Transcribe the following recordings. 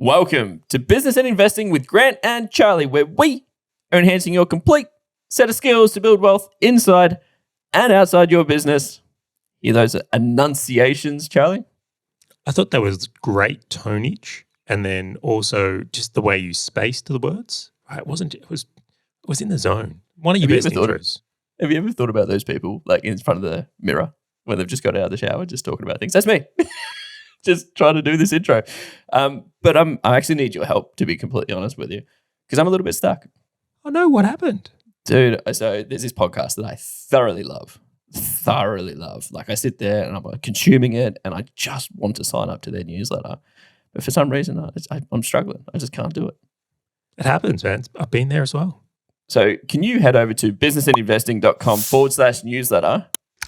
Welcome to Business and Investing with Grant and Charlie, where we are enhancing your complete set of skills to build wealth inside and outside your business. Hear those enunciations, Charlie? I thought that was great tonage, and then also just the way you spaced the words. Right, it was in the zone. One of your best intros. Have you ever thought about those people like in front of the mirror when they've just got out of the shower, just talking about things? That's me. Just trying to do this intro. But I actually need your help, to be completely honest with you, because I'm a little bit stuck. Oh no, what happened? Dude, so there's this podcast that I thoroughly love. Like I sit there and I'm like consuming it and I just want to sign up to their newsletter. But for some reason, I'm struggling. I just can't do it. It happens, man. I've been there as well. So can you head over to businessandinvesting.com/newsletter,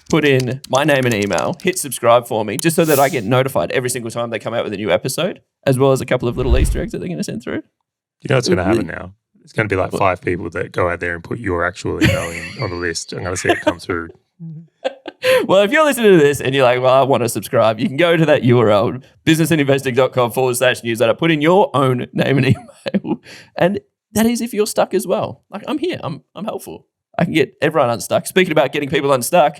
put in my name and email, hit subscribe for me, just so that I get notified every single time they come out with a new episode, as well as a couple of little Easter eggs that they're going to send through. You know what's going to happen now? It's going to be like 5 people that go out there and put your actual email on the list. I'm going to see it come through. Well, if you're listening to this and you're like, well, I want to subscribe, you can go to that URL, businessandinvesting.com/newsletter, put in your own name and email. And that is if you're stuck as well. Like, I'm here. I'm helpful. I can get everyone unstuck. Speaking about getting people unstuck,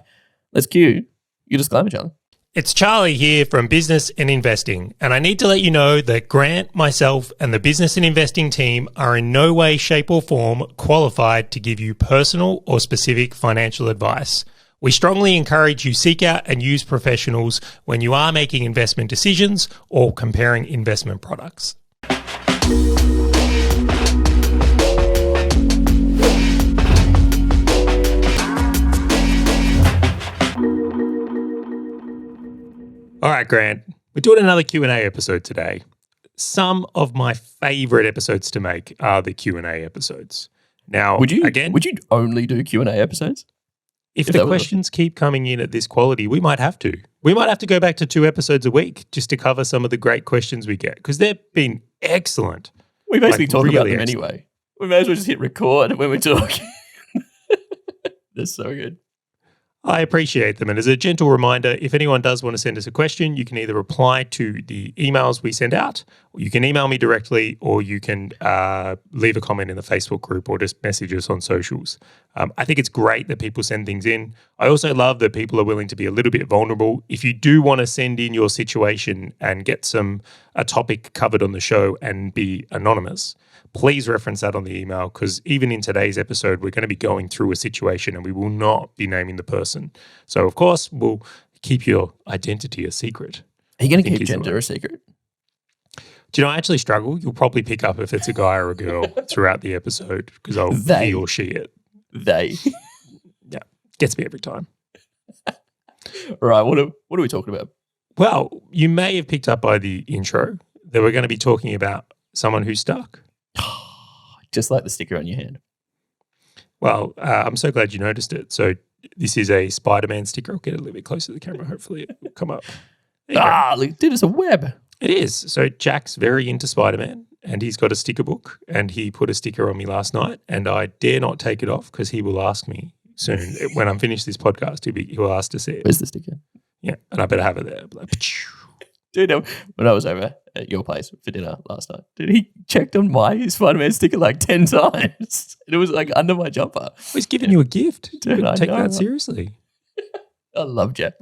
let's cue your disclaimer, Charlie. It's Charlie here from Business and Investing, and I need to let you know that Grant, myself, and the Business and Investing team are in no way, shape, or form qualified to give you personal or specific financial advice. We strongly encourage you seek out and use professionals when you are making investment decisions or comparing investment products. All right, Grant, we're doing another Q&A episode today. Some of my favorite episodes to make are the Q&A episodes. Now, would you only do Q&A episodes? If the questions keep coming in at this quality, we might have to. We might have to go back to 2 episodes a week just to cover some of the great questions we get, because they've been excellent. We basically talk about them anyway. We may as well just hit record when we're talking. They're so good. I appreciate them. And as a gentle reminder, if anyone does want to send us a question, you can either reply to the emails we send out, or you can email me directly, or you can leave a comment in the Facebook group or just message us on socials. I think it's great that people send things in. I also love that people are willing to be a little bit vulnerable. If you do want to send in your situation and get a topic covered on the show and be anonymous, please reference that on the email, because even in today's episode, we're going to be going through a situation and we will not be naming the person. So, of course, we'll keep your identity a secret. Are you going to keep gender a secret? Do you know, I actually struggle. You'll probably pick up if it's a guy or a girl throughout the episode, because I'll he or she it. They. Yeah, gets me every time. All right, what are we talking about? Well, you may have picked up by the intro that we're going to be talking about someone who's stuck. Just like the sticker on your hand. Well, I'm so glad you noticed it. So this is a Spider-Man sticker. I'll get it a little bit closer to the camera. Hopefully it will come up. Look, dude, it's a web. It is. So Jack's very into Spider-Man, and he's got a sticker book, and he put a sticker on me last night, and I dare not take it off because he will ask me soon. When I'm finished this podcast, he will ask to see it. Where's the sticker? Yeah, and I better have it there. Dude, when I was over at your place for dinner last night, dude, he checked on my Spider-Man sticker like 10 times. It was like under my jumper. He's giving you a gift. Dude, take that seriously. I love Jack.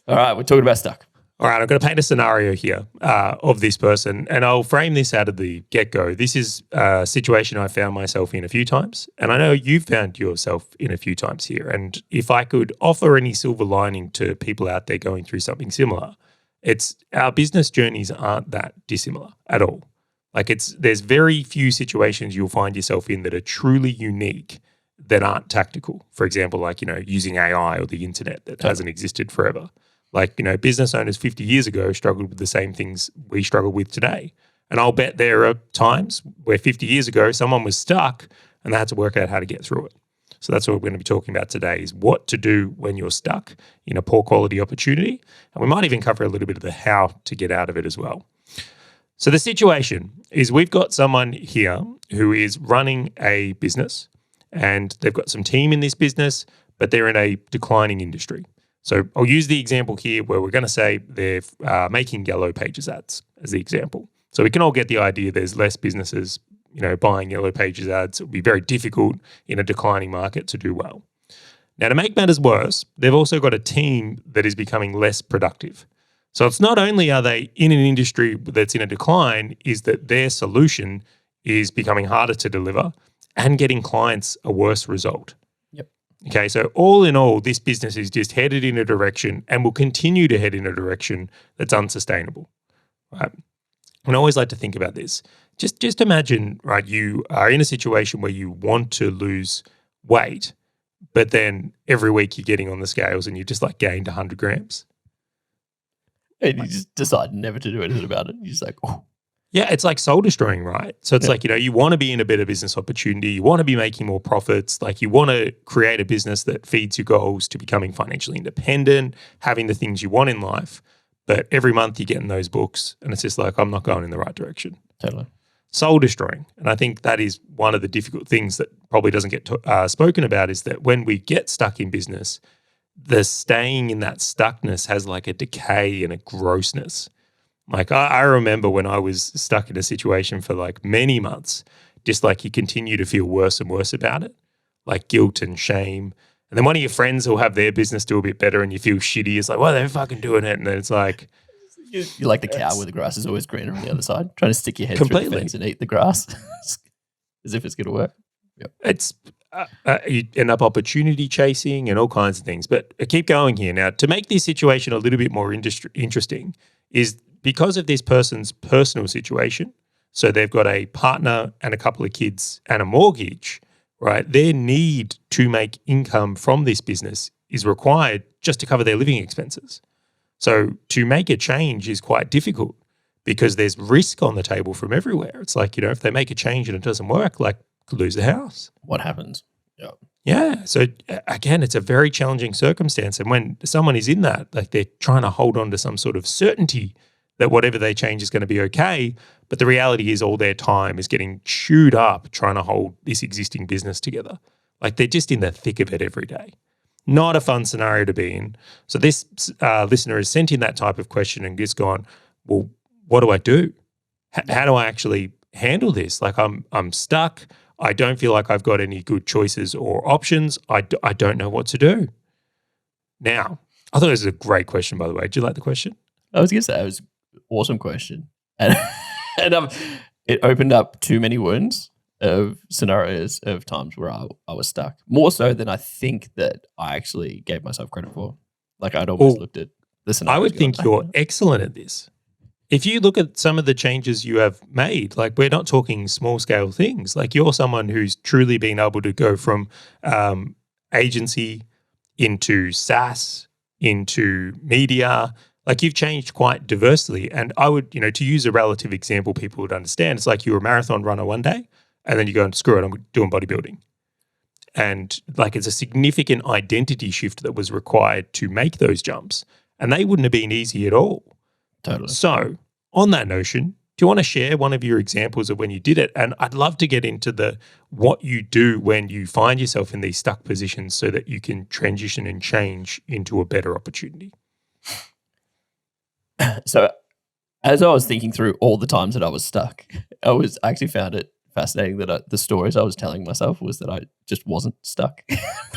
All right, we're talking about stuck. All right, I'm going to paint a scenario here of this person, and I'll frame this out of the get-go. This is a situation I found myself in a few times, and I know you've found yourself in a few times here. And if I could offer any silver lining to people out there going through something similar, it's our business journeys aren't that dissimilar at all. Like there's very few situations you'll find yourself in that are truly unique that aren't tactical. For example, like, using AI or the internet that hasn't existed forever. Like, business owners 50 years ago struggled with the same things we struggle with today. And I'll bet there are times where 50 years ago someone was stuck and they had to work out how to get through it. So that's what we're going to be talking about today, is what to do when you're stuck in a poor quality opportunity. And we might even cover a little bit of the how to get out of it as well. So the situation is we've got someone here who is running a business, and they've got some team in this business, but they're in a declining industry. So I'll use the example here where we're going to say they're making Yellow Pages ads as the example. So we can all get the idea there's less businesses, buying Yellow Pages ads. It would be very difficult in a declining market to do well. Now, to make matters worse, they've also got a team that is becoming less productive. So it's not only are they in an industry that's in a decline, is that their solution is becoming harder to deliver and getting clients a worse result. Yep. Okay, so all in all, this business is just headed in a direction and will continue to head in a direction that's unsustainable. Right? And I always like to think about this. Just imagine, right, you are in a situation where you want to lose weight, but then every week you're getting on the scales and you just gained 100 grams. And you just decide never to do anything about it. You're just like, oh. Yeah, it's like soul destroying, right? So it's you want to be in a better business opportunity. You want to be making more profits. You want to create a business that feeds your goals to becoming financially independent, having the things you want in life. But every month you're getting those books and it's just I'm not going in the right direction. Totally. Soul destroying. And I think that is one of the difficult things that probably doesn't get spoken about, is that when we get stuck in business, the staying in that stuckness has a decay and a grossness. I remember when I was stuck in a situation for many months, just you continue to feel worse and worse about it, guilt and shame. And then one of your friends will have their business do a bit better and you feel shitty. It's well, they're fucking doing it. And then it's you're like the cow where the grass is always greener on the other side, trying to stick your head completely through the fence and eat the grass as if it's going to work. Yep. It's you end up opportunity chasing and all kinds of things. But I keep going here now. To make this situation a little bit more interesting is because of this person's personal situation. So they've got a partner and a couple of kids and a mortgage, right? Their need to make income from this business is required just to cover their living expenses. So to make a change is quite difficult because there's risk on the table from everywhere. It's if they make a change and it doesn't work, could lose the house. What happens? Yeah. Yeah. So again, it's a very challenging circumstance. And when someone is in that, they're trying to hold on to some sort of certainty that whatever they change is going to be okay. But the reality is all their time is getting chewed up trying to hold this existing business together. They're just in the thick of it every day. Not a fun scenario to be in. So this listener has sent in that type of question and just gone, well, what do I do? How do I actually handle this? I'm stuck. I don't feel like I've got any good choices or options. I don't know what to do. Now, I thought it was a great question, by the way. Did you like the question? I was going to say it was an awesome question. And, it opened up too many wounds of scenarios of times where I was stuck. More so than I think that I actually gave myself credit for. I'd always looked at the scenario. I would think you're excellent at this. If you look at some of the changes you have made, we're not talking small scale things. You're someone who's truly been able to go from agency into SaaS, into media. You've changed quite diversely. And I would, to use a relative example people would understand, it's you were a marathon runner one day and then you go and screw it, I'm doing bodybuilding. And it's a significant identity shift that was required to make those jumps. And they wouldn't have been easy at all. Totally. So on that notion, do you want to share one of your examples of when you did it? And I'd love to get into what you do when you find yourself in these stuck positions so that you can transition and change into a better opportunity. So as I was thinking through all the times that I was stuck, I actually found it fascinating that the stories I was telling myself was that I just wasn't stuck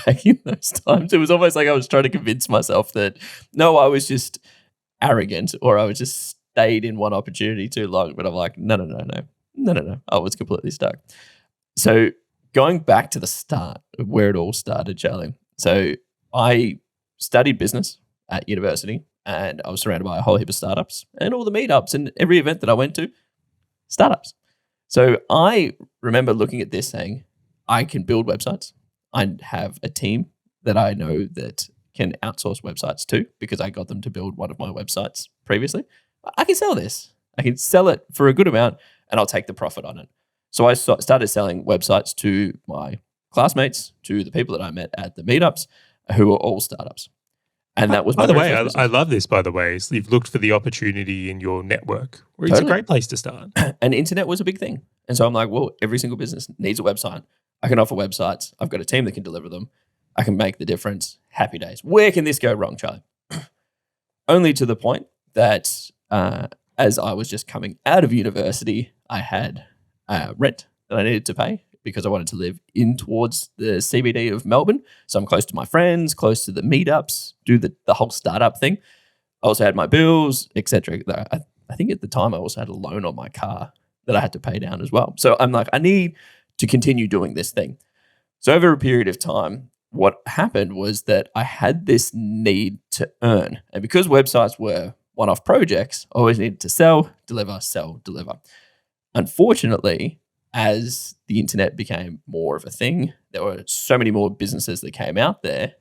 back in those times. It was almost like I was trying to convince myself that, no, I was just arrogant or I was just stayed in one opportunity too long. But I'm like, no. I was completely stuck. So going back to the start of where it all started, Charlie. So I studied business at university and I was surrounded by a whole heap of startups and all the meetups and every event that I went to, startups. So I remember looking at this saying, I can build websites. I have a team that I know that can outsource websites to because I got them to build one of my websites previously. I can sell this. I can sell it for a good amount and I'll take the profit on it. So I started selling websites to my classmates, to the people that I met at the meetups who were all startups. And that was my by the way, first I love this, by the way. Is you've looked for the opportunity in your network. Where It's a great place to start. And internet was a big thing. And so I'm like, well, every single business needs a website. I can offer websites. I've got a team that can deliver them. I can make the difference. Happy days. Where can this go wrong, Charlie? Only to the point that as I was just coming out of university, I had rent that I needed to pay because I wanted to live in towards the CBD of Melbourne. So I'm close to my friends, close to the meetups, do the whole startup thing. I also had my bills, etc. I think at the time I also had a loan on my car that I had to pay down as well. So I'm like, I need to continue doing this thing. So over a period of time, what happened was that I had this need to earn. And because websites were one-off projects, I always needed to sell, deliver, sell, deliver. Unfortunately, as the internet became more of a thing, there were so many more businesses that came out there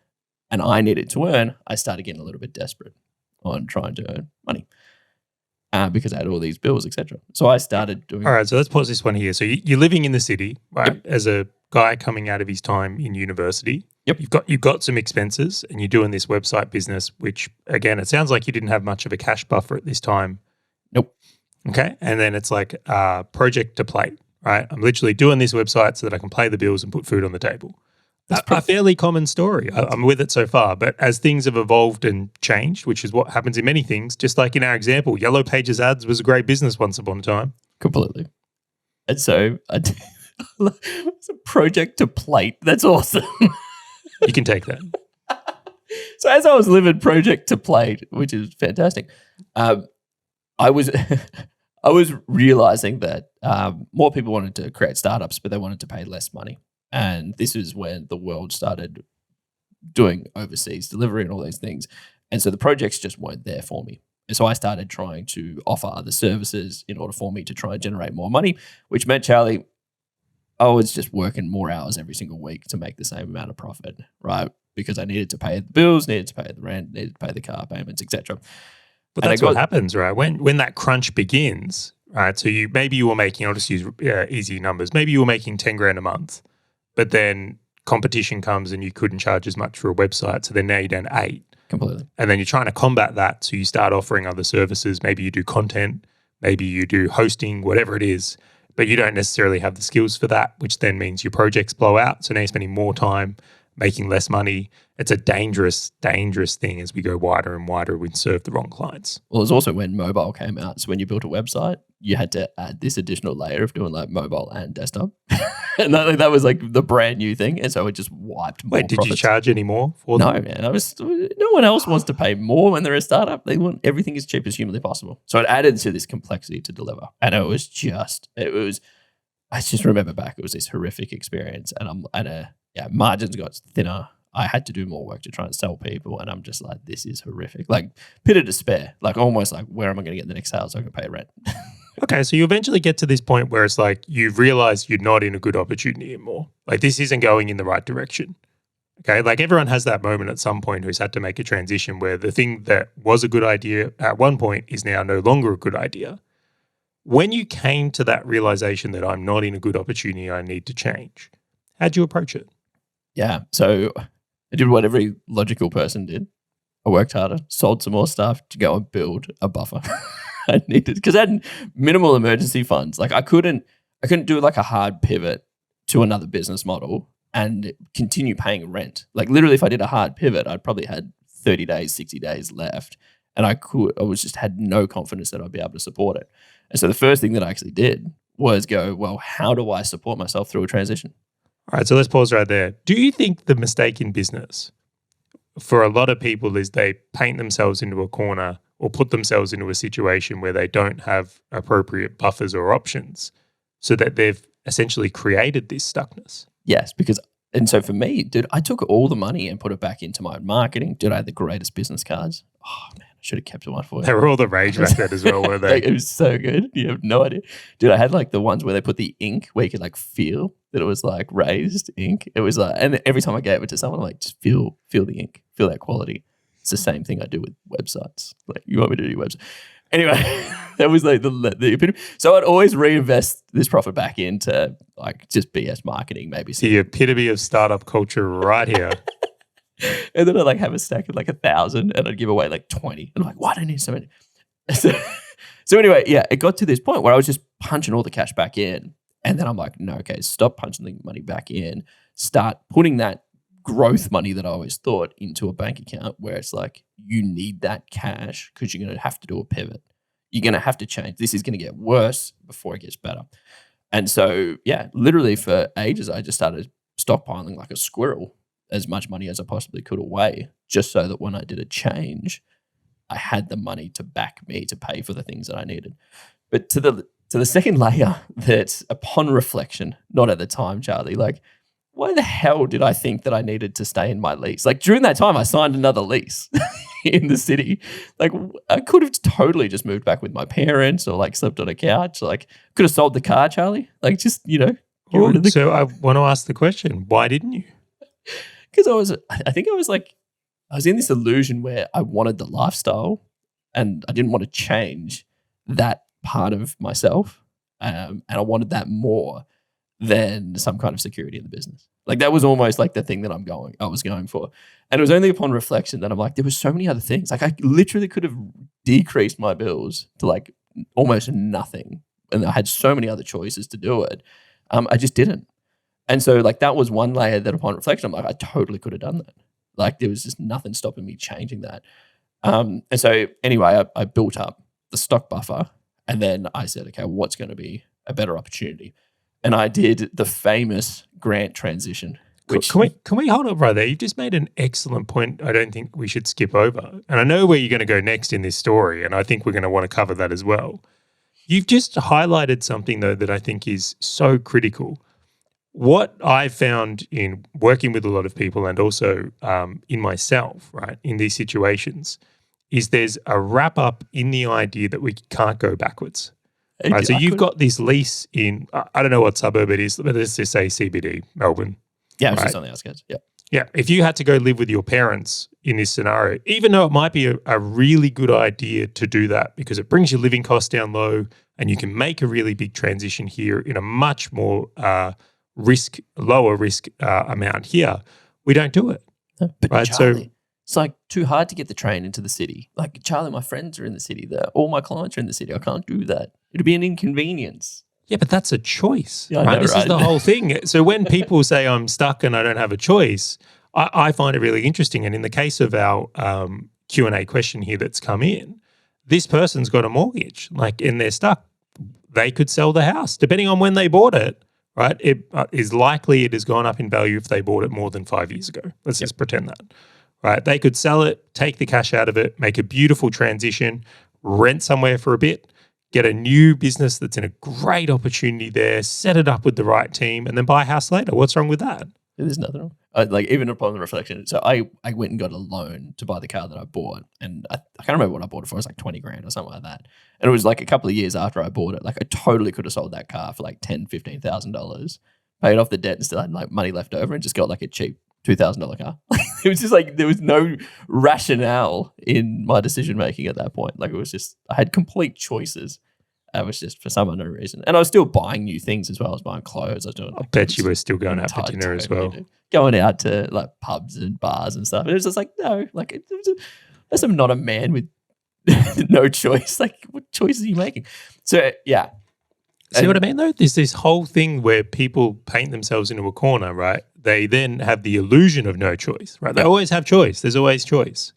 and I needed to earn, I started getting a little bit desperate on trying to earn money because I had all these bills, etc. So I started doing... All right, so let's pause this one here. So you're living in the city, right, Yep. as a guy coming out of his time in university. Yep. You've got some expenses and you're doing this website business, which, again, it sounds like you didn't have much of a cash buffer at this time. Nope. Okay, and then it's like project to plate, right? I'm literally doing this website so that I can pay the bills and put food on the table. That's a fairly common story. I'm with it so far. But as things have evolved and changed, which is what happens in many things, just like in our example, Yellow Pages ads was a great business once upon a time. Completely. And so I did, it's a project to plate. That's awesome. You can take that. So as I was living project to plate, which is fantastic, I was I was realizing that more people wanted to create startups, but they wanted to pay less money. And this is when the world started doing overseas delivery and all these things. And so the projects just weren't there for me. And so I started trying to offer other services in order for me to try and generate more money, which meant, Charlie, I was just working more hours every single week to make the same amount of profit, right? Because I needed to pay the bills, needed to pay the rent, needed to pay the car payments, etc. But that's what happens, right? When that crunch begins, right? So maybe you were making, I'll just use easy numbers, maybe you were making 10 grand a month, but then competition comes and you couldn't charge as much for a website. So then now you're down to 8. Completely. And then you're trying to combat that. So you start offering other services. Maybe you do content, maybe you do hosting, whatever it is, but you don't necessarily have the skills for that, which then means your projects blow out. So now you're spending more time making less money. It's a dangerous, dangerous thing as we go wider and wider. We serve the wrong clients. Well, it's also when mobile came out. So when you built a website, you had to add this additional layer of doing like mobile and desktop. And that was like the brand new thing. And so it just wiped more Wait, did profits. you charge any more for No, them? man. No one else wants to pay more when they're a startup. They want everything as cheap as humanly possible. So it added to this complexity to deliver. And I just remember back, it was this horrific experience. And margins got thinner. I had to do more work to try and sell people. And I'm just like, this is horrific. Like pit of despair. Like almost like, where am I going to get the next sale so I can pay rent? Okay, so you eventually get to this point where it's like you've realized you're not in a good opportunity anymore. Like this isn't going in the right direction. Okay, like everyone has that moment at some point who's had to make a transition where the thing that was a good idea at one point is now no longer a good idea. When you came to that realization that I'm not in a good opportunity, I need to change, how'd you approach it? Yeah. So I did what every logical person did. I worked harder, sold some more stuff to go and build a buffer. I needed, because I had minimal emergency funds. Like I couldn't do like a hard pivot to another business model and continue paying rent. Like literally, if I did a hard pivot, I'd probably had 30 days, 60 days left. And I had no confidence that I'd be able to support it. And so the first thing that I actually did was go, well, how do I support myself through a transition? All right, so let's pause right there. Do you think the mistake in business for a lot of people is they paint themselves into a corner or put themselves into a situation where they don't have appropriate buffers or options so that they've essentially created this stuckness? Yes, and so for me, dude, I took all the money and put it back into my marketing. Dude, I had the greatest business cards. Oh, man, I should have kept one for you. They were all the rage back then as well, weren't they? Like, it was so good. You have no idea. Dude, I had like the ones where they put the ink where you could like feel that it was like raised ink. It was like, and every time I gave it to someone, I'm like, just feel the ink, feel that quality. It's the same thing I do with websites. Like, you want me to do your website? Anyway, that was like the epitome. So I'd always reinvest this profit back into like just BS marketing, maybe. The epitome of startup culture right here. And then I'd like have a stack of like 1,000 and I'd give away like 20. And I'm like, why do I need so many? So anyway, yeah, it got to this point where I was just punching all the cash back in. And then I'm like, no, okay, stop punching the money back in. Start putting that growth money that I always thought into a bank account where it's like, you need that cash because you're going to have to do a pivot. You're going to have to change. This is going to get worse before it gets better. And so, yeah, literally for ages, I just started stockpiling like a squirrel as much money as I possibly could away, just so that when I did a change, I had the money to back me to pay for the things that I needed. But to the second layer, that upon reflection, not at the time, Charlie, like, why the hell did I think that I needed to stay in my lease? Like during that time, I signed another lease in the city. Like I could have totally just moved back with my parents or like slept on a couch. Like could have sold the car, Charlie. Like just, get rid of the So I want to ask the question, why didn't you? Because I think I was in this illusion where I wanted the lifestyle and I didn't want to change that part of myself. And I wanted that more than some kind of security in the business. Like that was almost like the thing that I was going for. And it was only upon reflection that I'm like, there was so many other things. Like I literally could have decreased my bills to like almost nothing. And I had so many other choices to do it. I just didn't. And so like that was one layer that upon reflection, I'm like, I totally could have done that. Like there was just nothing stopping me changing that. And so anyway, I built up the stock buffer and then I said, okay, what's going to be a better opportunity? And I did the famous grant transition. Which Can we hold up right there? You've just made an excellent point I don't think we should skip over. And I know where you're going to go next in this story, and I think we're going to want to cover that as well. You've just highlighted something, though, that I think is so critical. What I found in working with a lot of people and also in myself, right, in these situations, is there's a wrap up in the idea that we can't go backwards. Right, so you've got this lease in, I don't know what suburb it is, but let's just say CBD, Melbourne. Yeah, it's just on the outskirts. Yeah. Yeah. If you had to go live with your parents in this scenario, even though it might be a really good idea to do that because it brings your living costs down low and you can make a really big transition here in a much more lower risk amount here, we don't do it. But right? Charlie, it's like too hard to get the train into the city. Like Charlie, my friends are in the city. All my clients are in the city. I can't do that. It'd be an inconvenience. Yeah, but that's a choice. Yeah, I right? know, This is the whole thing. So when people say I'm stuck and I don't have a choice, I find it really interesting. And in the case of our Q&A question here that's come in, this person's got a mortgage, like, and they're stuck. They could sell the house, depending on when they bought it, right? It is likely it has gone up in value if they bought it more than 5 years ago. Let's just pretend that, right? They could sell it, take the cash out of it, make a beautiful transition, rent somewhere for a bit, get a new business that's in a great opportunity there, set it up with the right team, and then buy a house later. What's wrong with that? There's nothing wrong. Like even upon the reflection. So I went and got a loan to buy the car that I bought. And I can't remember what I bought it for. It was like 20 grand or something like that. And it was like a couple of years after I bought it. Like I totally could have sold that car for like $10,000, $15,000, paid off the debt and still had like money left over and just got like a cheap $2,000 car. It was just like there was no rationale in my decision making at that point. Like it was just I had complete choices. It was just for some unknown reason. And I was still buying new things as well. I was buying clothes. I was doing. I bet you were still going out for dinner as well. Going out to like pubs and bars and stuff. And it was just like, no, like I'm not a man with no choice. Like what choices are you making? So yeah. See what I mean though? There's this whole thing where people paint themselves into a corner, right? They then have the illusion of no choice, right? They always have choice. There's always choice,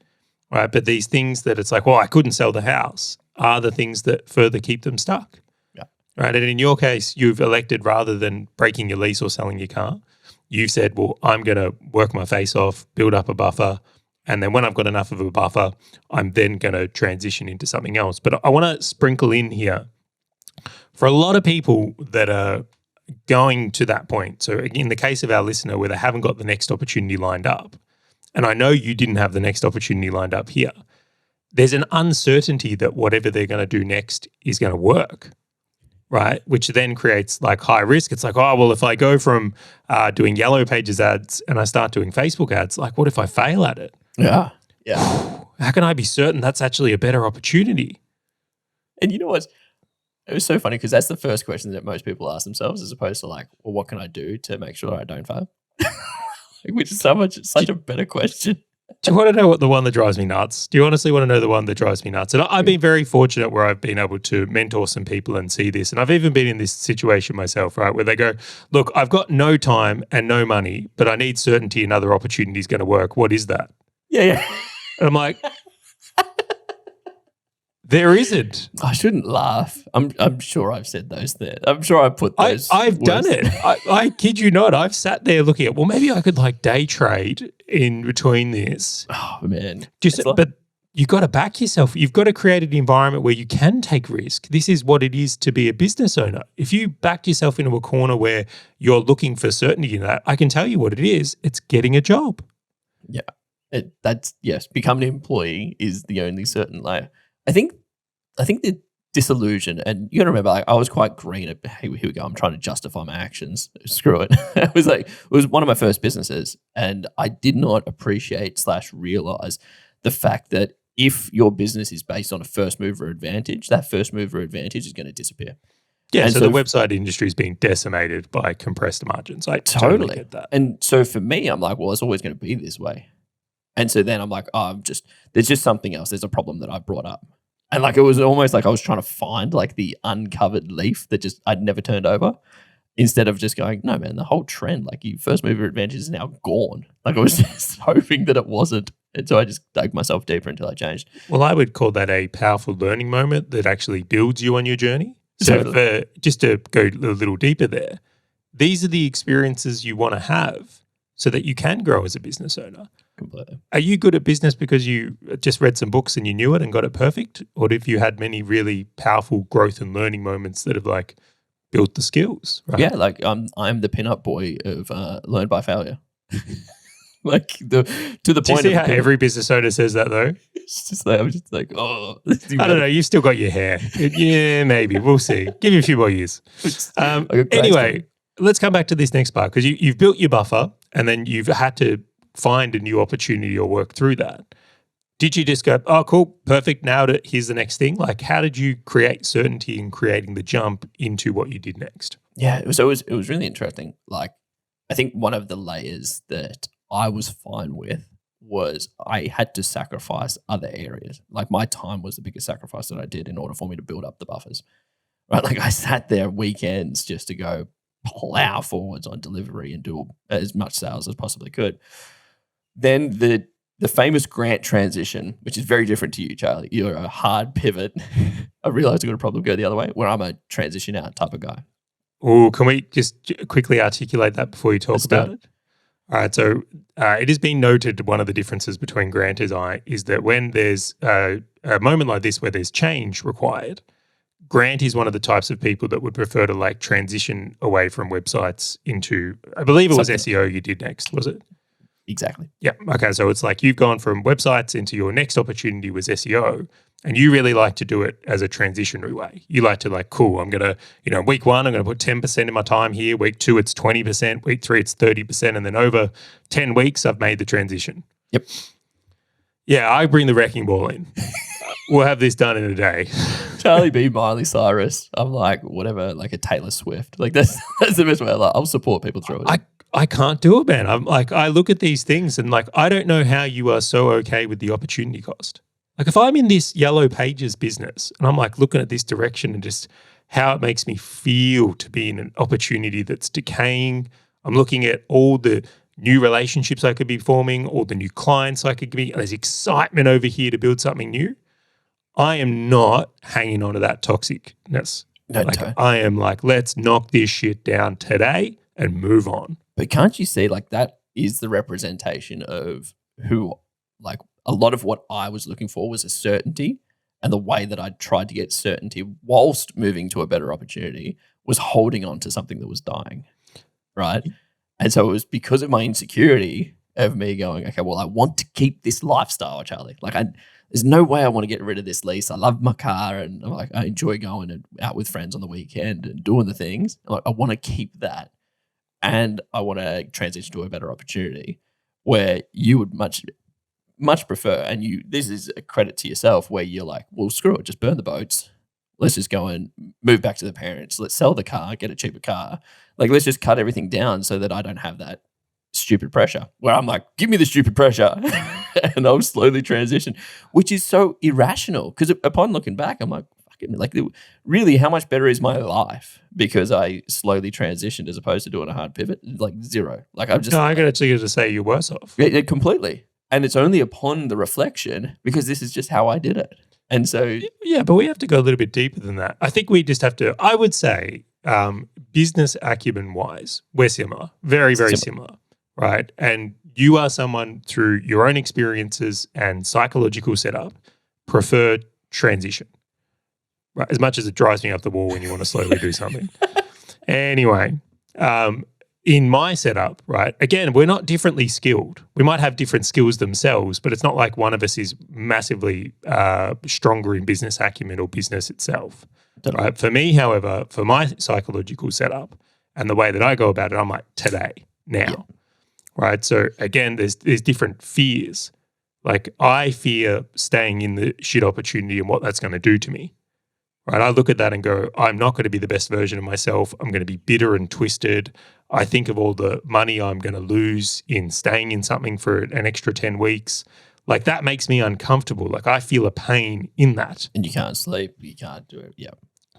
right? But these things that it's like, well, I couldn't sell the house are the things that further keep them stuck. Yeah. Right. And in your case, you've elected rather than breaking your lease or selling your car, you've said, well, I'm going to work my face off, build up a buffer. And then when I've got enough of a buffer, I'm then going to transition into something else. But I want to sprinkle in here for a lot of people that are going to that point. So in the case of our listener where they haven't got the next opportunity lined up, and I know you didn't have the next opportunity lined up here, there's an uncertainty that whatever they're going to do next is going to work, right? Which then creates like high risk. It's like, oh, well, if I go from doing Yellow Pages ads and I start doing Facebook ads, like what if I fail at it? Yeah. Yeah. How can I be certain that's actually a better opportunity? And you know what? It was so funny because that's the first question that most people ask themselves as opposed to like, well, what can I do to make sure I don't fail? Which is such a better question. Do you want to know what the one that drives me nuts? Do you honestly want to know the one that drives me nuts? And I've been very fortunate where I've been able to mentor some people and see this. And I've even been in this situation myself, right, where they go, look, I've got no time and no money, but I need certainty another opportunity is going to work. What is that? Yeah. And I'm like, There isn't. I shouldn't laugh. I'm sure I've said those there. I'm sure I put those. I've done words. it. I kid you not. I've sat there looking at, well, maybe I could like day trade in between this. Oh man. But you've got to back yourself. You've got to create an environment where you can take risk. This is what it is to be a business owner. If you backed yourself into a corner where you're looking for certainty in that, I can tell you what it is. It's getting a job. Yeah. That's yes. Becoming an employee is the only certain layer. I think the disillusion, and you got to remember, like, I was quite green at, hey, here we go. I'm trying to justify my actions. Screw it. It was one of my first businesses, and I did not appreciate / realize the fact that if your business is based on a first mover advantage, that first mover advantage is going to disappear. Yeah, and so the website industry is being decimated by compressed margins. I totally get that. And so for me, I'm like, well, it's always going to be this way. And so then I'm like, oh, there's just something else. There's a problem that I brought up. And like, it was almost like I was trying to find like the uncovered leaf that just I'd never turned over, instead of just going, no, man, the whole trend, like your first mover advantage is now gone. Like I was just hoping that it wasn't. And so I just dug myself deeper until I changed. Well, I would call that a powerful learning moment that actually builds you on your journey. So just to go a little deeper there, these are the experiences you want to have so that you can grow as a business owner. Completely. Are you good at business because you just read some books and you knew it and got it perfect? Or have you had many really powerful growth and learning moments that have like built the skills? Right? Yeah, like I'm the pin-up boy of learn by failure. Like to the point. Do you see how every business owner says that though? It's just like I'm just like, oh, I don't know. You've still got your hair. Yeah, maybe we'll see. Give you a few more years. Anyway, let's come back to this next part because you've built your buffer and then you've had to find a new opportunity or work through that. Did you just go, oh, cool, perfect, nailed it, here's the next thing? Like, how did you create certainty in creating the jump into what you did next? Yeah, it was really interesting. Like, I think one of the layers that I was fine with was I had to sacrifice other areas. Like, my time was the biggest sacrifice that I did in order for me to build up the buffers. Right? Like, I sat there weekends just to go plow forwards on delivery and do as much sales as possibly could. Then the famous grant transition, which is very different to you, Charlie. You're a hard pivot. I realized I got a problem go the other way, where I'm a transition out type of guy. Oh, can we just quickly articulate that before you talk about it? All right. So it has been noted one of the differences between Grant and I is that when there's a moment like this where there's change required, Grant is one of the types of people that would prefer to like transition away from websites into, I believe it was SEO you did next, was it? Exactly. Yeah. Okay. So it's like you've gone from websites into your next opportunity was SEO, and you really like to do it as a transitionary way. You like to like, cool, I'm going to, week 1, I'm going to put 10% of my time here. Week 2, it's 20%. Week 3, it's 30%. And then over 10 weeks, I've made the transition. Yep. Yeah. I bring the wrecking ball in. We'll have this done in a day. Charlie B, Miley Cyrus. I'm like, whatever, like a Taylor Swift. Like that's the best way. Like, I'll support people through it. I can't do it, man. I'm like, I look at these things and like, I don't know how you are so okay with the opportunity cost. Like if I'm in this Yellow Pages business and I'm like looking at this direction and just how it makes me feel to be in an opportunity that's decaying, I'm looking at all the new relationships I could be forming, all the new clients I could be, there's excitement over here to build something new. I am not hanging on to that toxicness. No, I am like, let's knock this shit down today and move on. But can't you see like that is the representation of who, like a lot of what I was looking for was a certainty, and the way that I tried to get certainty whilst moving to a better opportunity was holding on to something that was dying, right? And so it was because of my insecurity of me going, okay, well, I want to keep this lifestyle, Charlie. Like there's no way I want to get rid of this lease. I love my car and I'm like, I enjoy going out with friends on the weekend and doing the things. Like, I want to keep that. And I want to transition to a better opportunity where you would much prefer, and this is a credit to yourself, where you're like, well, screw it, just burn the boats. Let's just go and move back to the parents. Let's sell the car, get a cheaper car. Like, let's just cut everything down so that I don't have that stupid pressure where I'm like, give me the stupid pressure. And I'll slowly transition, which is so irrational because upon looking back, I'm like, like, really, how much better is my life because I slowly transitioned as opposed to doing a hard pivot? Like zero. Like I'm just. No, I'm going to say you're worse off. Yeah, completely. And it's only upon the reflection, because this is just how I did it. And so, Yeah, but we have to go a little bit deeper than that. I think we just have to, I would say, business acumen wise, we're similar, very, very similar, right? And you are someone through your own experiences and psychological setup prefer transition, right? As much as it drives me up the wall when you want to slowly do something. Anyway, in my setup, right, again, we're not differently skilled. We might have different skills themselves, but it's not like one of us is massively stronger in business acumen or business itself. Right? For me, however, for my psychological setup and the way that I go about it, I'm like, today, now, right? So again, there's different fears. Like I fear staying in the shit opportunity and what that's going to do to me. Right? I look at that and go, I'm not going to be the best version of myself. I'm going to be bitter and twisted. I think of all the money I'm going to lose in staying in something for an extra 10 weeks. Like that makes me uncomfortable. Like I feel a pain in that. and you can't sleep, you can't do it. Yeah.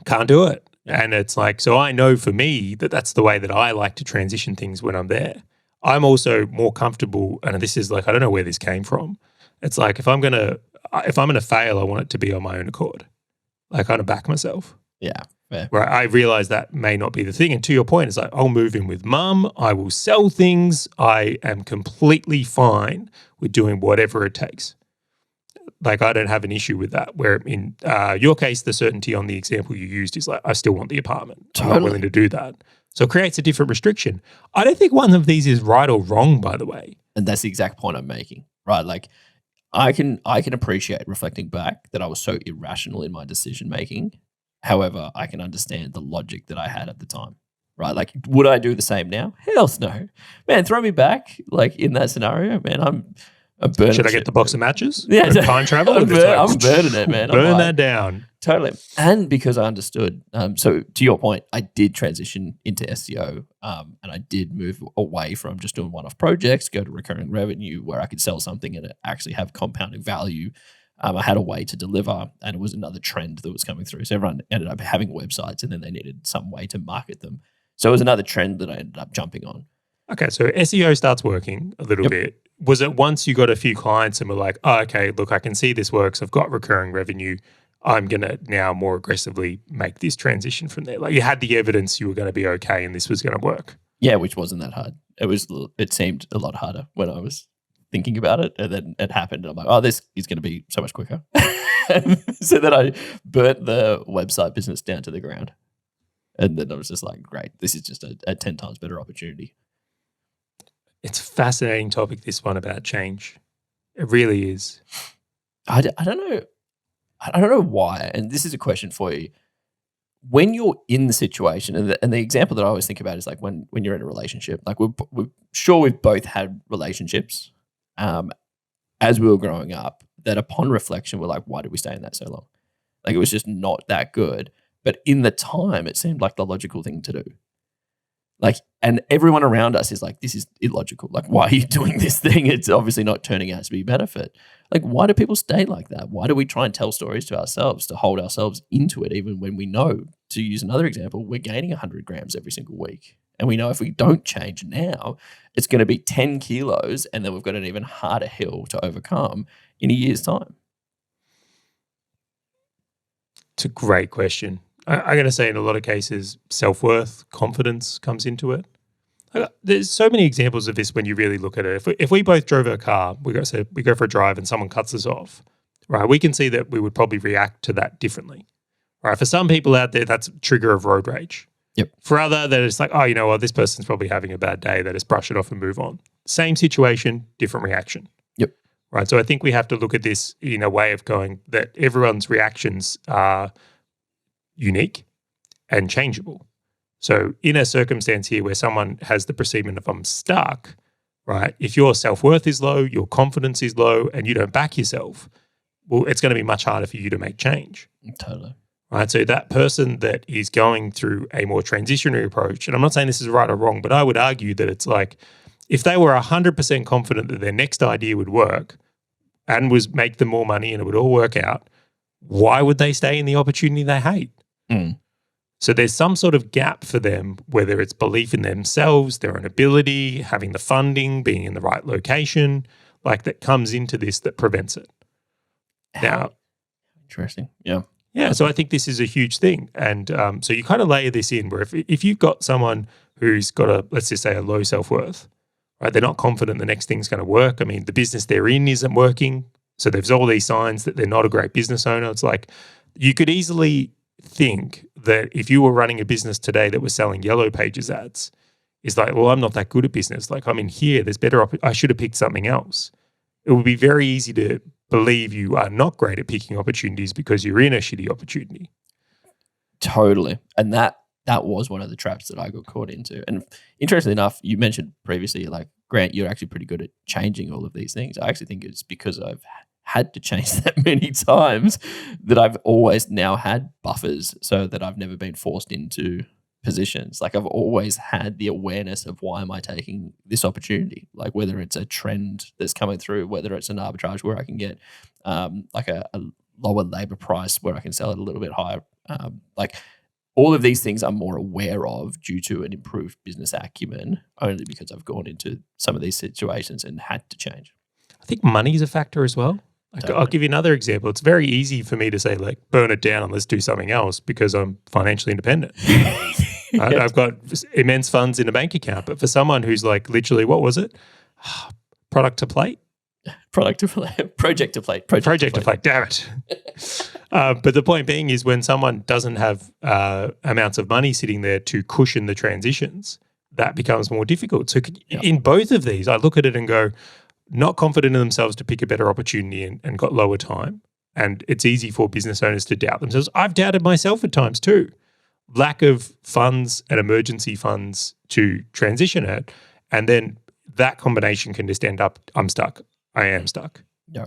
Can't do it. And it's like, so I know for me that that's the way that I like to transition things when I'm there. I'm also more comfortable, and this is like, I don't know where this came from. It's like, if I'm going to fail, I want it to be on my own accord. Like, kind of back myself. Yeah. Fair. Right. I realize that may not be the thing. And to your point, it's like, I'll move in with mum. I will sell things. I am completely fine with doing whatever it takes. Like, I don't have an issue with that. Where in your case, the certainty on the example you used is like, I still want the apartment. I'm not willing to do that. So it creates a different restriction. I don't think one of these is right or wrong, by the way. And that's the exact point I'm making, right? Like, I can appreciate reflecting back that I was so irrational in my decision making. However, I can understand the logic that I had at the time, right? Like, would I do the same now? Hell no. Man, throw me back, like, in that scenario, man, I'm burning. Should I get the box of matches? Yeah. Time travel? I'm burning it, man. Burn that down. Totally. And because I understood, so to your point, I did transition into SEO, and I did move away from just doing one-off projects, go to recurring revenue where I could sell something and it actually have compounding value. I had a way to deliver, and it was another trend that was coming through. So everyone ended up having websites, and then they needed some way to market them. So it was another trend that I ended up jumping on. Okay, so SEO starts working a little bit. Was it once you got a few clients and were like, oh, okay, look, I can see this works. I've got recurring revenue. I'm going to now more aggressively make this transition from there. Like, you had the evidence you were going to be okay and this was going to work. Yeah, which wasn't that hard. It seemed a lot harder when I was thinking about it, and then it happened. And I'm like, oh, this is going to be so much quicker. So then I burnt the website business down to the ground. And then I was just like, great, this is just a 10 times better opportunity. It's a fascinating topic, this one about change. It really is. I don't know. I don't know why. And this is a question for you. When you're in the situation, and the example that I always think about is like when you're in a relationship, like we're sure we've both had relationships as we were growing up, that upon reflection, we're like, why did we stay in that so long? Like, it was just not that good. But in the time, it seemed like the logical thing to do. Like, and everyone around us is like, this is illogical. Like, why are you doing this thing? It's obviously not turning out to be a benefit. Like, why do people stay like that? Why do we try and tell stories to ourselves to hold ourselves into it, even when we know, to use another example, we're gaining 100 grams every single week. And we know if we don't change now, it's going to be 10 kilos, and then we've got an even harder hill to overcome in a year's time. It's a great question. I'm going to say in a lot of cases, self-worth, confidence comes into it. There's so many examples of this when you really look at it. If we both drove a car, we go for a drive and someone cuts us off, right? We can see that we would probably react to that differently, right? For some people out there, that's a trigger of road rage. Yep. For other, that it's like, oh, you know what, this person's probably having a bad day. They just brush it off and move on. Same situation, different reaction. Yep. Right. So I think we have to look at this in a way of going that everyone's reactions are unique and changeable. So in a circumstance here where someone has the perceivement of I'm stuck, right? If your self-worth is low, your confidence is low, and you don't back yourself, well, it's going to be much harder for you to make change. Totally. Right. So that person that is going through a more transitionary approach, and I'm not saying this is right or wrong, but I would argue that it's like if they were 100% confident that their next idea would work and was make them more money and it would all work out, why would they stay in the opportunity they hate? Mm. So there's some sort of gap for them, whether it's belief in themselves, their own ability, having the funding, being in the right location, like that comes into this that prevents it. Now, Interesting. Yeah. Yeah, so I think this is a huge thing. And so you kind of layer this in where if you've got someone who's got let's just say a low self-worth, right? They're not confident the next thing's going to work. I mean, the business they're in isn't working. So there's all these signs that they're not a great business owner. It's like you could easily think that if you were running a business today that was selling Yellow Pages ads, it's like, well, I'm not that good at business. Like I'm in here, there's better, I should have picked something else. It would be very easy to believe you are not great at picking opportunities because you're in a shitty opportunity. Totally. And that was one of the traps that I got caught into. And interestingly enough, you mentioned previously, like, Grant, you're actually pretty good at changing all of these things. I actually think it's because I've had to change that many times that I've always now had buffers so that I've never been forced into positions. Like I've always had the awareness of why am I taking this opportunity? Like whether it's a trend that's coming through, whether it's an arbitrage where I can get like a lower labor price where I can sell it a little bit higher. Like all of these things I'm more aware of due to an improved business acumen, only because I've gone into some of these situations and had to change. I think money is a factor as well. Like, Totally. I'll give you another example. It's very easy for me to say, like, burn it down and let's do something else because I'm financially independent. Right? I've got immense funds in a bank account. But for someone who's like literally, what was it? Product to plate? Project to plate. Project to plate, damn it. But the point being is when someone doesn't have amounts of money sitting there to cushion the transitions, that becomes more difficult. So in both of these, I look at it and go, not confident in themselves to pick a better opportunity and got lower time. And it's easy for business owners to doubt themselves. I've doubted myself at times too. Lack of funds and emergency funds to transition it. And then that combination can just end up, I'm stuck. I am stuck. Yeah.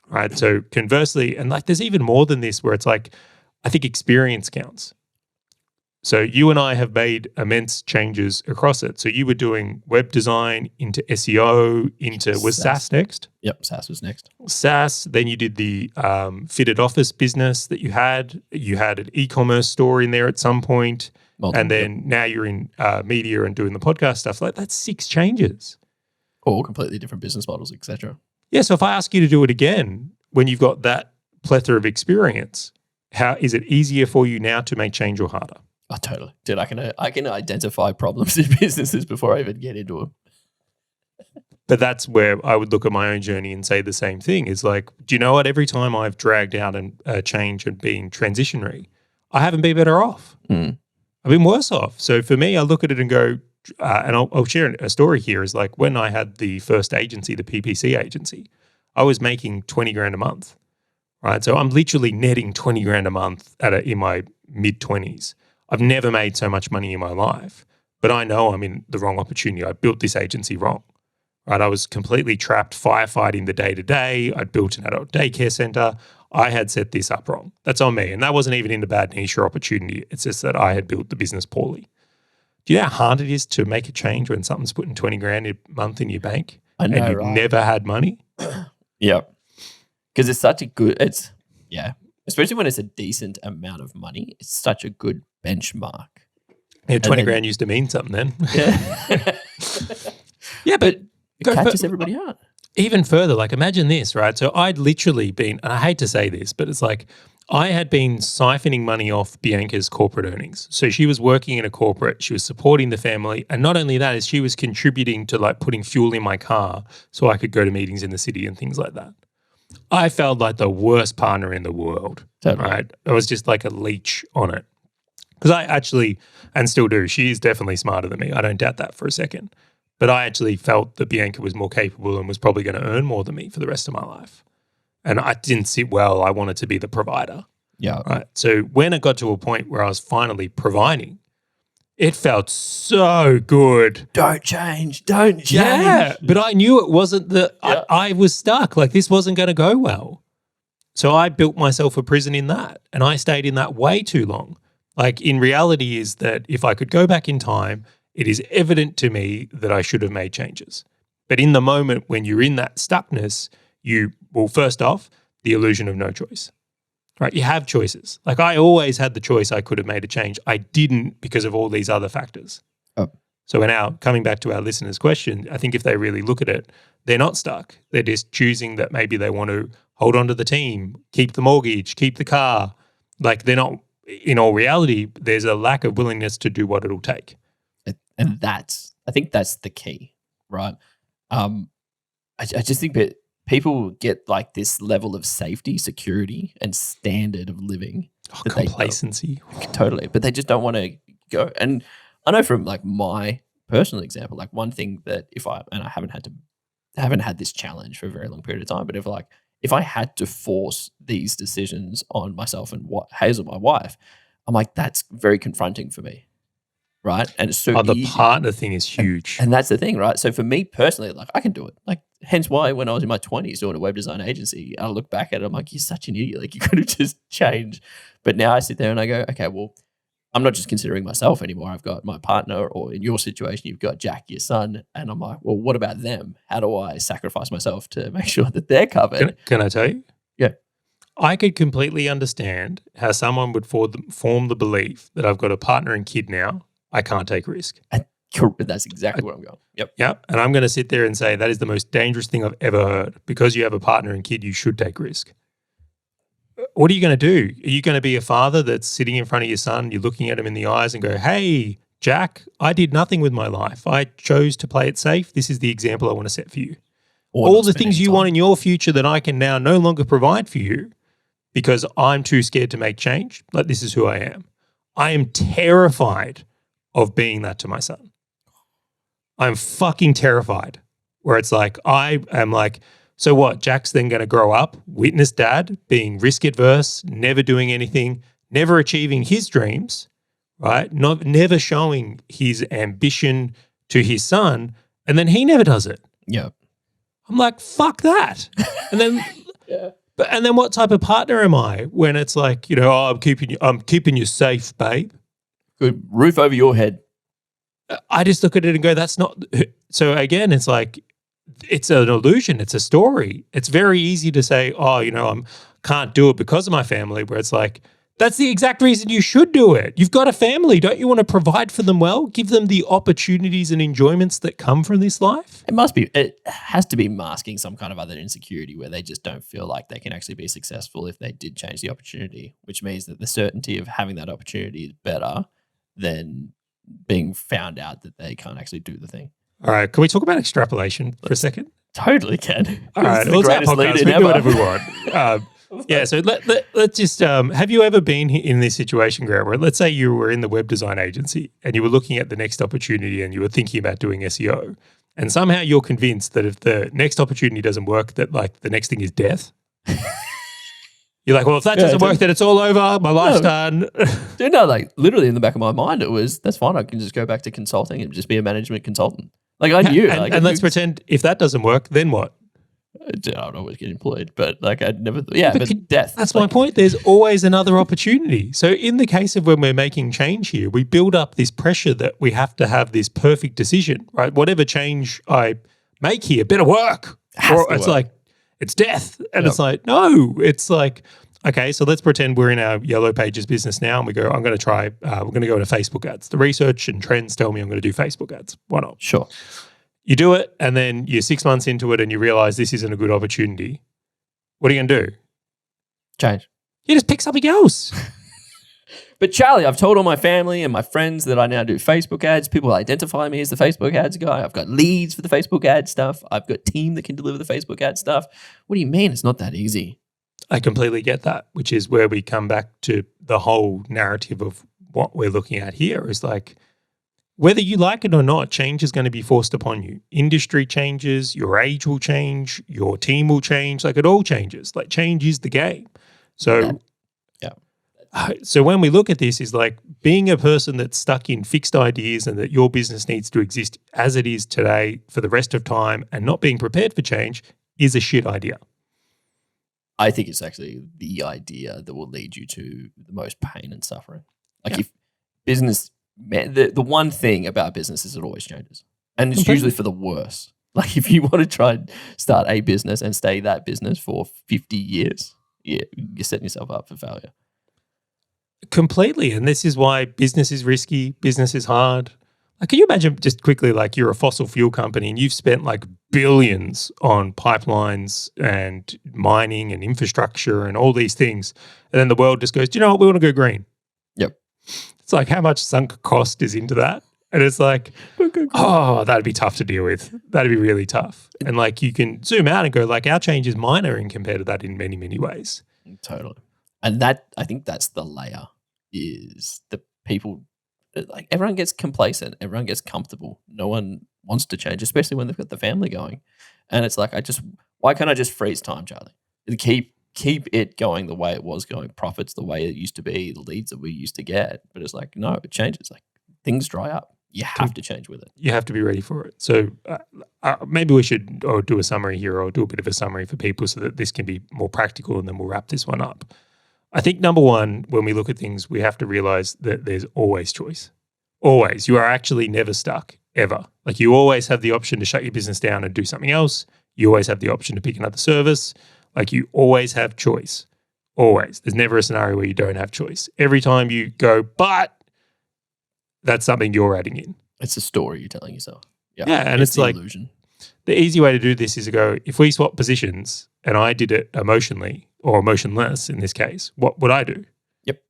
Right. So conversely, and like there's even more than this where it's like, I think experience counts. So you and I have made immense changes across it. So you were doing web design into SEO, was SaaS next? Yep, SaaS was next. SaaS, then you did the fitted office business that you had. You had an e-commerce store in there at some point. And then now you're in media and doing the podcast stuff. Like that's 6 changes. All completely different business models, etc. Yeah, so if I ask you to do it again, when you've got that plethora of experience, how is it easier for you now to make change or harder? Oh, totally. Dude, I can identify problems in businesses before I even get into them. But that's where I would look at my own journey and say the same thing. Is like, do you know what? Every time I've dragged out a change and been transitionary, I haven't been better off. I've been worse off. So for me, I look at it and go, and I'll share a story here, is like when I had the first agency, the PPC agency, I was making 20 grand a month, right? So I'm literally netting 20 grand a month in my mid-20s. I've never made so much money in my life, but I know I'm in the wrong opportunity. I built this agency wrong, right? I was completely trapped firefighting the day-to-day. I'd built an adult daycare center. I had set this up wrong. That's on me. And that wasn't even in the bad niche or opportunity. It's just that I had built the business poorly. Do you know how hard it is to make a change when something's putting 20 grand a month in your bank and you've never had money? Yeah. Because it's such a good, especially when it's a decent amount of money, it's such a good benchmark. Yeah, 20 grand used to mean something then. Yeah. Yeah, but it catches everybody out. Even further, like imagine this, right? So I'd literally been, and I hate to say this, but it's like I had been siphoning money off Bianca's corporate earnings. So she was working in a corporate, she was supporting the family. And not only that, is she was contributing to like putting fuel in my car so I could go to meetings in the city and things like that. I felt like the worst partner in the world, right? I was just like a leech on it. Because I actually, and still do, she is definitely smarter than me. I don't doubt that for a second. But I actually felt that Bianca was more capable and was probably going to earn more than me for the rest of my life. And I didn't sit well. I wanted to be the provider. Yeah. Right. So when it got to a point where I was finally providing, it felt so good. Don't change. Yeah. But I knew it wasn't I was stuck. Like this wasn't going to go well. So I built myself a prison in that. And I stayed in that way too long. Like in reality is that if I could go back in time, it is evident to me that I should have made changes. But in the moment when you're in that stuckness, first off, the illusion of no choice, right? You have choices. Like I always had the choice I could have made a change. I didn't because of all these other factors. Oh. So now coming back to our listeners' question, I think if they really look at it, they're not stuck. They're just choosing that maybe they want to hold on to the team, keep the mortgage, keep the car. Like they're not, in all reality, there's a lack of willingness to do what it'll take. And I think that's the key, right? I just think that people get like this level of safety, security, and standard of living. Complacency. Totally. But they just don't want to go. And I know from like my personal example, like one thing that I haven't had this challenge for a very long period of time, but if I had to force these decisions on myself and Hazel, my wife, I'm like, that's very confronting for me. Right. And it's so the easy. partner thing is huge. And that's the thing, right? So for me personally, like I can do it. Like hence why when I was in my 20s doing a web design agency, I look back at it, I'm like, you're such an idiot. Like you could have just changed. But now I sit there and I go, okay, well, I'm not just considering myself anymore. I've got my partner, or in your situation, you've got Jack, your son. And I'm like, well, what about them? How do I sacrifice myself to make sure that they're covered? Can I tell you? Yeah. I could completely understand how someone would form the belief that I've got a partner and kid now. I can't take risk. That's exactly where I'm going. Yep. Yep. And I'm going to sit there and say that is the most dangerous thing I've ever heard. Because you have a partner and kid, you should take risk. What are you going to do? Are you going to be a father that's sitting in front of your son, you're looking at him in the eyes and go, hey, Jack, I did nothing with my life. I chose to play it safe. This is the example I want to set for you. All the things you want in your future that I can now no longer provide for you because I'm too scared to make change. Like, this is who I am. I am terrified of being that to my son. I'm fucking terrified where it's like, I am like, so what? Jack's then going to grow up, witness dad being risk adverse, never doing anything, never achieving his dreams, right? Never showing his ambition to his son. And then he never does it. Yeah. I'm like, fuck that. And then, and then what type of partner am I when it's like, you know, oh, I'm keeping you safe, babe. Good roof over your head. I just look at it and go, that's not. So again, it's like, it's an illusion. It's a story. It's very easy to say, oh, you know, I can't do it because of my family, where it's like, that's the exact reason you should do it. You've got a family. Don't you want to provide for them well? Give them the opportunities and enjoyments that come from this life? It has to be masking some kind of other insecurity where they just don't feel like they can actually be successful if they did change the opportunity, which means that the certainty of having that opportunity is better than being found out that they can't actually do the thing. All right. Can we talk about extrapolation for a second? Totally can. All right. Well, it's our podcast. We do whatever we want. Yeah, so let's just, have you ever been in this situation, Grant, where let's say you were in the web design agency and you were looking at the next opportunity and you were thinking about doing SEO, and somehow you're convinced that if the next opportunity doesn't work, that like the next thing is death? You're like, well, if that doesn't work, then it's all over. My life's done. Dude, no, like literally in the back of my mind, it was, that's fine. I can just go back to consulting and just be a management consultant. Like I knew. And let's pretend if that doesn't work, then what? I don't always get employed, but like I'd never, but death. That's my point. There's always another opportunity. So in the case of when we're making change here, we build up this pressure that we have to have this perfect decision, right? Whatever change I make here better work. Or it's like, it's death. And it's like, no, it's like, okay, so let's pretend we're in our Yellow Pages business now and we go, I'm going to try, we're going to go into Facebook ads. The research and trends tell me I'm going to do Facebook ads. Why not? Sure. You do it and then you're 6 months into it and you realize this isn't a good opportunity. What are you going to do? Change. You just pick something else. But Charlie, I've told all my family and my friends that I now do Facebook ads. People identify me as the Facebook ads guy. I've got leads for the Facebook ad stuff. I've got a team that can deliver the Facebook ad stuff. What do you mean? It's not that easy. I completely get that, which is where we come back to the whole narrative of what we're looking at here is like, whether you like it or not, change is going to be forced upon you. Industry changes, your age will change, your team will change, like it all changes. Like change is the game. So, so when we look at this is like being a person that's stuck in fixed ideas and that your business needs to exist as it is today for the rest of time and not being prepared for change is a shit idea. I think it's actually the idea that will lead you to the most pain and suffering. Like if business, man, the one thing about business is it always changes. And it's usually for the worse. Like if you want to try and start a business and stay that business for 50 years, you're setting yourself up for failure. Completely. And this is why business is risky. Business is hard. Like, can you imagine just quickly, like you're a fossil fuel company and you've spent like billions on pipelines and mining and infrastructure and all these things. And then the world just goes, do you know what? We want to go green. Yep. It's like how much sunk cost is into that? And it's like, oh, that'd be tough to deal with. That'd be really tough. And like you can zoom out and go like our change is minor in compared to that in many, many ways. Totally. And that, I think that's the layer, is the people, like everyone gets complacent, everyone gets comfortable. No one wants to change, especially when they've got the family going. And it's like, why can't I just freeze time, Charlie? And keep it going the way it was going, profits the way it used to be, the leads that we used to get. But it's like, no, it changes. Like things dry up. You have to change with it. You have to be ready for it. So maybe we should do a summary here, or do a bit of a summary for people so that this can be more practical, and then we'll wrap this one up. I think number one, when we look at things, we have to realize that there's always choice. Always. You are actually never stuck, ever. Like you always have the option to shut your business down and do something else. You always have the option to pick another service. Like you always have choice. Always. There's never a scenario where you don't have choice. Every time you go, but that's something you're adding in. It's a story you're telling yourself. Yeah, and it's like illusion. The easy way to do this is to go, if we swap positions and I did it emotionally or emotionless in this case, what would I do? Yep.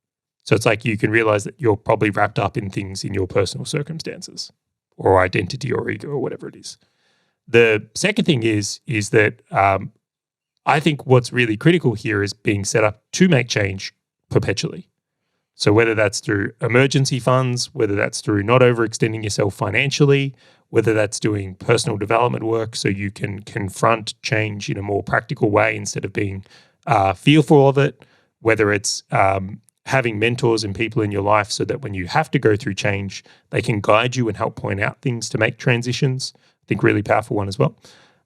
So it's like you can realize that you're probably wrapped up in things in your personal circumstances or identity or ego or whatever it is. The second thing is that I think what's really critical here is being set up to make change perpetually. So whether that's through emergency funds, whether that's through not overextending yourself financially, whether that's doing personal development work so you can confront change in a more practical way instead of being fearful of it, whether it's having mentors and people in your life so that when you have to go through change, they can guide you and help point out things to make transitions. I think really powerful one as well.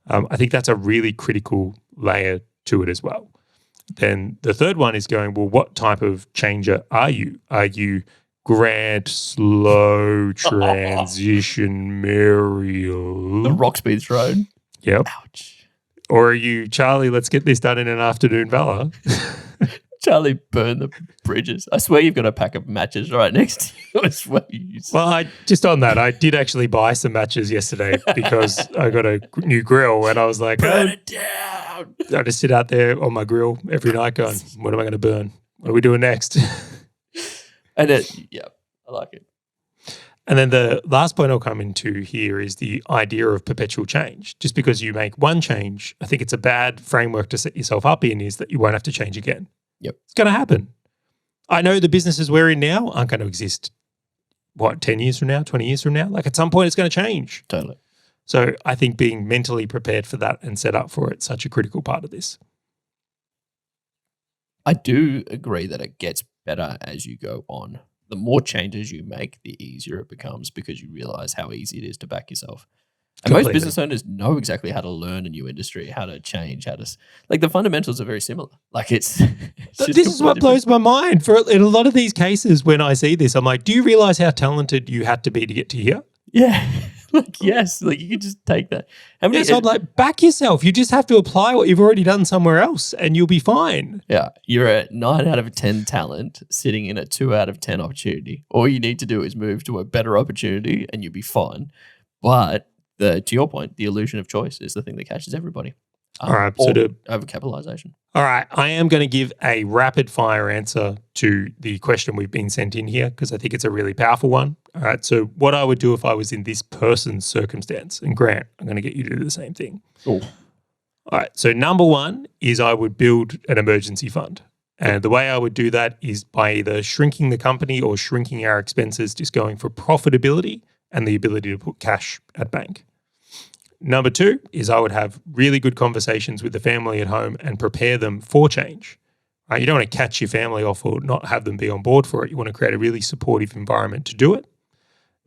I think that's a really critical layer to it as well. Then the third one is going, well, what type of changer are you? Are you grand, slow transition Mario? The Rockspeed Road. Yep. Ouch. Or are you, Charlie, let's get this done in an afternoon, Valor? Charlie, burn the bridges. I swear you've got a pack of matches right next to you. I swear you. Well, I did actually buy some matches yesterday because I got a new grill and I was like, burn it down. I just sit out there on my grill every night going, what am I going to burn? What are we doing next? And I like it. And then the last point I'll come into here is the idea of perpetual change. Just because you make one change, I think it's a bad framework to set yourself up in, is that you won't have to change again. Yep. It's going to happen. I know the businesses we're in now aren't going to exist, 10 years from now, 20 years from now? Like at some point it's going to change. Totally. So I think being mentally prepared for that and set up for it is such a critical part of this. I do agree that it gets better as you go on. The more changes you make, the easier it becomes because you realize how easy it is to back yourself. And most business owners know exactly how to learn a new industry, how to change, like the fundamentals are very similar. Like it's this is what blows my mind. In a lot of these cases, when I see this, I'm like, do you realize how talented you had to be to get to here? Yeah. Like, yes, like you could just take that. How many? Yes, I'm like, back yourself. You just have to apply what you've already done somewhere else and you'll be fine. Yeah. You're a 9 out of 10 talent sitting in a 2 out of 10 opportunity. All you need to do is move to a better opportunity and you'll be fine. But to your point, the illusion of choice is the thing that catches everybody. All right. So overcapitalization. All right. I am going to give a rapid fire answer to the question we've been sent in here because I think it's a really powerful one. All right. So what I would do if I was in this person's circumstance, and Grant, I'm going to get you to do the same thing. Oh. All right. So number one is I would build an emergency fund. And the way I would do that is by either shrinking the company or shrinking our expenses, just going for profitability and the ability to put cash at bank. Number two is I would have really good conversations with the family at home and prepare them for change. You don't want to catch your family off or not have them be on board for it. You want to create a really supportive environment to do it.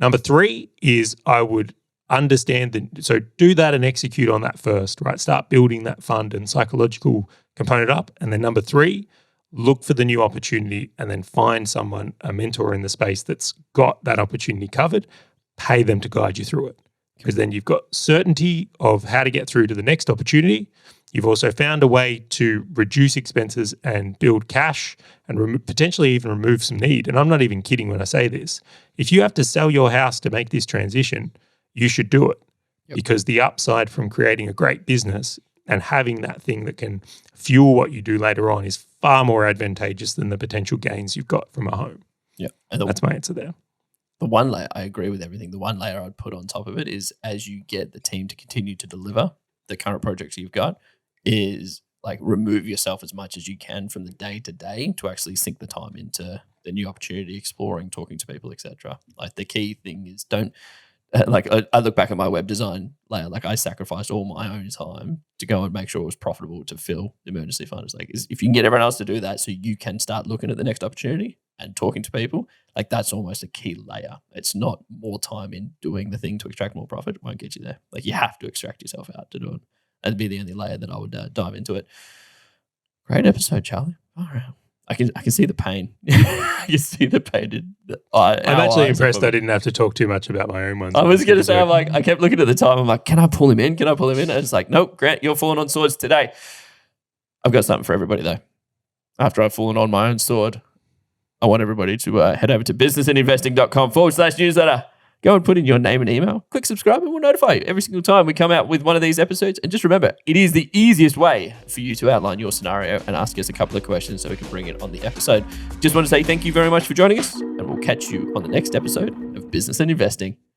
Number three is I would understand so do that and execute on that first, right? Start building that fund and psychological component up. And then number three, look for the new opportunity and then find someone, a mentor in the space that's got that opportunity covered, pay them to guide you through it. Because then you've got certainty of how to get through to the next opportunity. You've also found a way to reduce expenses and build cash and potentially even remove some need. And I'm not even kidding when I say this. If you have to sell your house to make this transition, you should do it. Yep. Because the upside from creating a great business and having that thing that can fuel what you do later on is far more advantageous than the potential gains you've got from a home. Yeah. That's my answer there. The one layer, I agree with everything. The one layer I'd put on top of it is, as you get the team to continue to deliver the current projects you've got, is like remove yourself as much as you can from the day to day to actually sink the time into the new opportunity, exploring, talking to people, etc. Like the key thing is don't like I look back at my web design layer, like I sacrificed all my own time to go and make sure it was profitable to fill the emergency fund. It's like, if you can get everyone else to do that so you can start looking at the next opportunity and talking to people, like that's almost a key layer. It's not more time in doing the thing to extract more profit. It won't get you there. Like you have to extract yourself out to do it. That'd be the only layer that I would dive into it. Great episode, Charlie. All right. I can see the pain. You see the pain. I'm actually impressed I didn't have to talk too much about my own ones. I was going to say, I kept looking at the time. I'm like, can I pull him in? Can I pull him in? And it's like, nope, Grant, you're falling on swords today. I've got something for everybody though. After I've fallen on my own sword, I want everybody to head over to businessinvesting.com/newsletter. Go and put in your name and email. Click subscribe and we'll notify you every single time we come out with one of these episodes. And just remember, it is the easiest way for you to outline your scenario and ask us a couple of questions so we can bring it on the episode. Just want to say thank you very much for joining us, and we'll catch you on the next episode of Business and Investing.